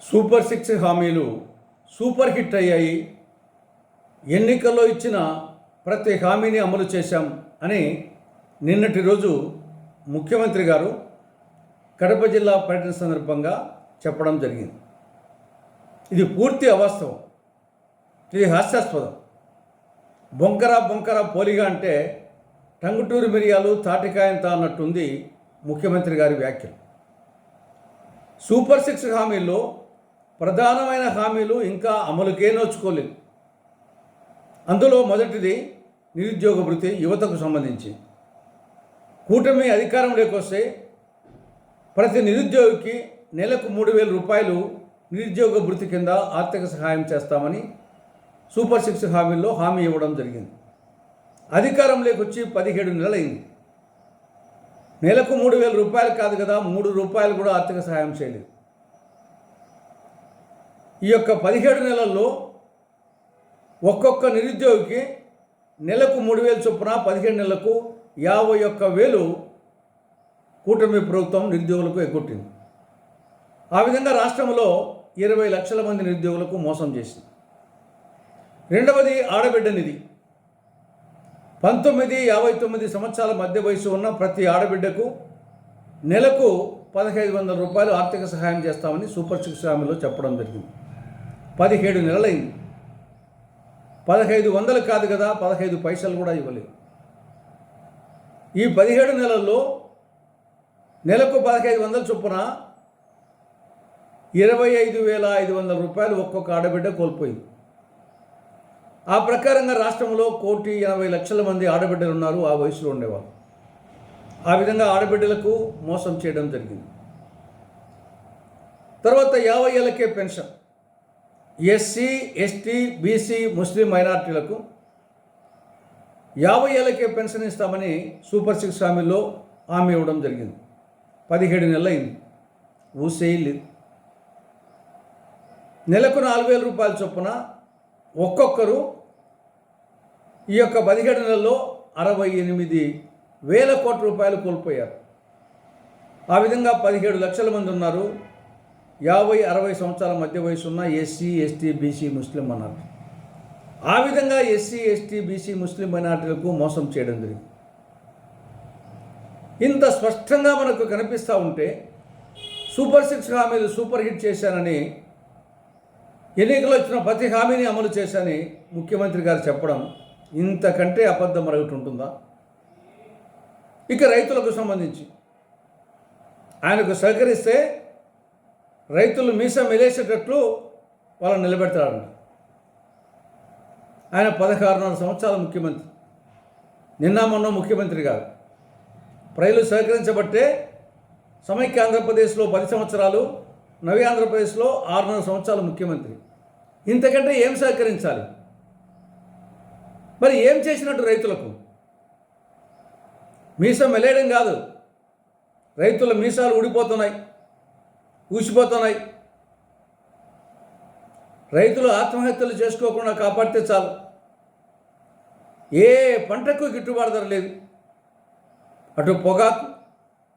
Super six హామీలు super hit అయ్యాయి. ఎన్నికల్లో ఇచ్చిన ప్రతి హామీని అమలు చేశాం అని నిన్నటి రోజు ముఖ్యమంత్రి గారు కడప జిల్లా పర్యటన సందర్భంగా చెప్పడం జరిగింది. ఇది పూర్తి అవాస్తవం. ఇది హాస్యాస్పదం. బొంకర పోలిగా అంటే టంగుటూరి మిరియాలు తాటికాయంత అన్నట్టుంది ముఖ్యమంత్రి గారి వ్యాఖ్యలు. సూపర్ సిక్స్ హామీల్లో ప్రధానమైన హామీలు ఇంకా అమలుకే నోచుకోలేదు. అందులో మొదటిది నిరుద్యోగ భృతి, యువతకు సంబంధించి. కూటమి అధికారంలోకి వస్తే ప్రతి నిరుద్యోగికి నెలకు 3,000 రూపాయలు నిరుద్యోగ భృతి కింద ఆర్థిక సహాయం చేస్తామని సూపర్ సిక్స్ హామీల్లో హామీ ఇవ్వడం జరిగింది. అధికారంలోకి వచ్చి 17 నెలలైంది. నెలకు 3,000 రూపాయలు కాదు కదా, 3 రూపాయలు కూడా ఆర్థిక సహాయం చేయలేదు. ఈ యొక్క 17 నెలల్లో ఒక్కొక్క నిరుద్యోగికి నెలకు 3,000 చొప్పున 17 నెలలకు 51,000 కూటమి ప్రభుత్వం నిరుద్యోగులకు ఎగ్గొట్టింది. ఆ విధంగా రాష్ట్రంలో 20 లక్షల మంది నిరుద్యోగులకు మోసం చేసింది. రెండవది ఆడబిడ్డ నిధి. 19-59 సంవత్సరాల మధ్య వయసు ఉన్న ప్రతి ఆడబిడ్డకు నెలకు 1,500 రూపాయలు ఆర్థిక సహాయం చేస్తామని సూపర్ సిక్స్ హామీలో చెప్పడం జరిగింది. 17 నెలలైంది. 1,500 కాదు కదా, 15 పైసలు కూడా ఇవ్వలేదు. ఈ 17 నెలల్లో నెలకు 1,500 చొప్పున 25,500 రూపాయలు ఒక్కొక్క ఆడబిడ్డ కోల్పోయింది. ఆ ప్రకారంగా రాష్ట్రంలో 1,80,00,000 మంది ఆడబిడ్డలు ఉన్నారు. ఆ వయసులో ఉండేవాళ్ళు. ఆ విధంగా ఆడబిడ్డలకు మోసం చేయడం జరిగింది. తర్వాత 50 ఏళ్ళకే పెన్షన్. ఎస్సీ, ఎస్టీ, బీసీ, ముస్లిం మైనార్టీలకు 50 ఏళ్ళకే పెన్షన్ ఇస్తామని సూపర్ సిక్స్ హామీలో హామీ ఇవ్వడం జరిగింది. 17 నెలలైంది. ఊసేయలేదు. నెలకు 4,000 రూపాయల చొప్పున ఒక్కొక్కరు ఈ యొక్క 17 నెలల్లో 68,000 కోట్ల రూపాయలు కోల్పోయారు. ఆ విధంగా 17 లక్షల మంది ఉన్నారు. 50-60 సంవత్సరాల మధ్య వయసు ఉన్న ఎస్సీ, ఎస్టీ, బీసీ, ముస్లిం మైనార్టీ. ఆ విధంగా ఎస్సీ, ఎస్టీ, బీసీ, ముస్లిం మైనార్టీలకు మోసం చేయడం జరిగింది. ఇంత స్పష్టంగా మనకు కనిపిస్తూ ఉంటే సూపర్ సిక్స్ హామీలు సూపర్ హిట్ చేశానని, ఎన్నికలు వచ్చిన ప్రతి హామీని అమలు చేశానని ముఖ్యమంత్రి గారు చెప్పడం ఇంతకంటే అబద్ధం మరొకటి ఉంటుందా? ఇక రైతులకు సంబంధించి ఆయనకు సహకరిస్తే రైతులు మీసం మెలేసేటట్లు వాళ్ళని నిలబెడతాడంట. ఆయన 16.5 సంవత్సరాల ముఖ్యమంత్రి. నిన్న మొన్న ముఖ్యమంత్రి కాదు. ప్రజలు సహకరించబట్టే సమైక్య ఆంధ్రప్రదేశ్లో 10 సంవత్సరాలు, నవీ ఆంధ్రప్రదేశ్లో 6.5 సంవత్సరాలు ముఖ్యమంత్రి. ఇంతకంటే ఏం సహకరించాలి? మరి ఏం చేసినట్టు రైతులకు? మీసం మెలేయడం కాదు, రైతుల మీసాలు ఊడిపోతున్నాయి, ఊసిపోతున్నాయి. రైతులు ఆత్మహత్యలు చేసుకోకుండా కాపాడితే చాలు. ఏ పంటకు గిట్టుబాటు ధర లేదు. అటు పొగాకు,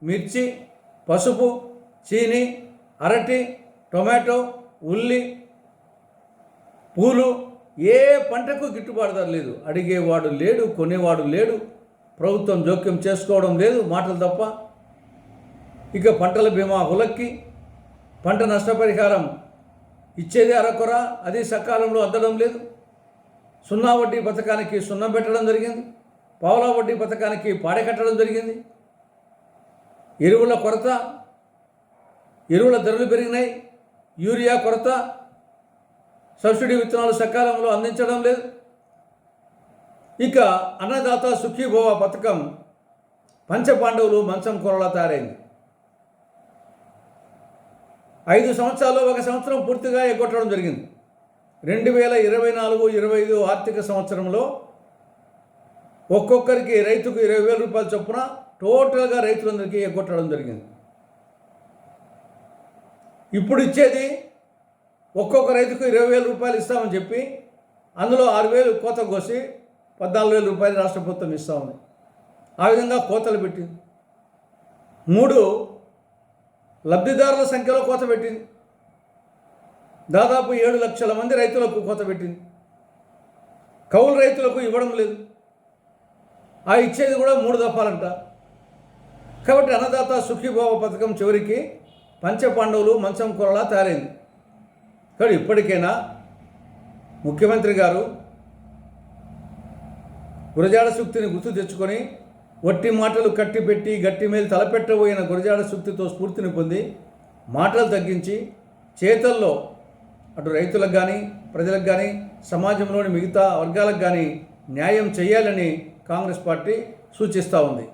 మిర్చి, పసుపు, చీని, అరటి, టొమాటో, ఉల్లి, పూలు, ఏ పంటకు గిట్టుబాటు ధర లేదు. అడిగేవాడు లేడు, కొనేవాడు లేడు. ప్రభుత్వం జోక్యం చేసుకోవడం లేదు, మాటలు తప్ప. ఇక పంటల బీమా హులక్కి, పంట నష్టపరిహారం ఇచ్చేది అరకొర, అది సకాలంలో అందడం లేదు. సున్నా వడ్డీ పథకానికి సున్నం పెట్టడం జరిగింది. పావలా వడ్డీ పథకానికి పాడెకట్టడం జరిగింది. ఎరువుల కొరత, ఎరువుల ధరలు పెరిగినాయి. యూరియా కొరత, సబ్సిడీ విత్తనాలు సకాలంలో అందించడం లేదు. ఇక అన్నదాత సుఖీభవ పథకం పంచపాండవులు మంచం కొరలా తయారైంది. 5 సంవత్సరాల్లో 1 సంవత్సరం పూర్తిగా ఎగ్గొట్టడం జరిగింది. 2024-25 ఆర్థిక సంవత్సరంలో ఒక్కొక్కరికి రైతుకు 20,000 రూపాయల చొప్పున టోటల్గా రైతులందరికీ ఎగ్గొట్టడం జరిగింది. ఇప్పుడు ఇచ్చేది ఒక్కొక్క రైతుకు 20,000 రూపాయలు ఇస్తామని చెప్పి అందులో 6,000 కోత కోసి 14,000 రూపాయలు రాష్ట్ర ప్రభుత్వం ఇస్తామని ఆ విధంగా కోతలు పెట్టింది. 3 లబ్ధిదారుల సంఖ్యలో కోత పెట్టింది. దాదాపు 7 లక్షల మంది రైతులకు కోత పెట్టింది. కౌలు రైతులకు ఇవ్వడం లేదు. ఆ ఇచ్చేది కూడా 3 దఫాలంట. కాబట్టి అన్నదాత సుఖీభావ పథకం చివరికి పంచపాండవులు మంచం కూరలా తయారైంది. కాబట్టి ఇప్పటికైనా ముఖ్యమంత్రి గారు గురజాడ సూక్తిని గుర్తు తెచ్చుకొని వట్టి మాటలు కట్టిపెట్టి గట్టి మీద తలపెట్టబోయిన గురజాడ సూక్తితో స్ఫూర్తిని పొంది మాటలు తగ్గించి చేతల్లో అటు రైతులకు కానీ ప్రజలకు కానీ సమాజంలోని మిగతా వర్గాలకు కానీ న్యాయం చేయాలని కాంగ్రెస్ పార్టీ సూచిస్తూ ఉంది.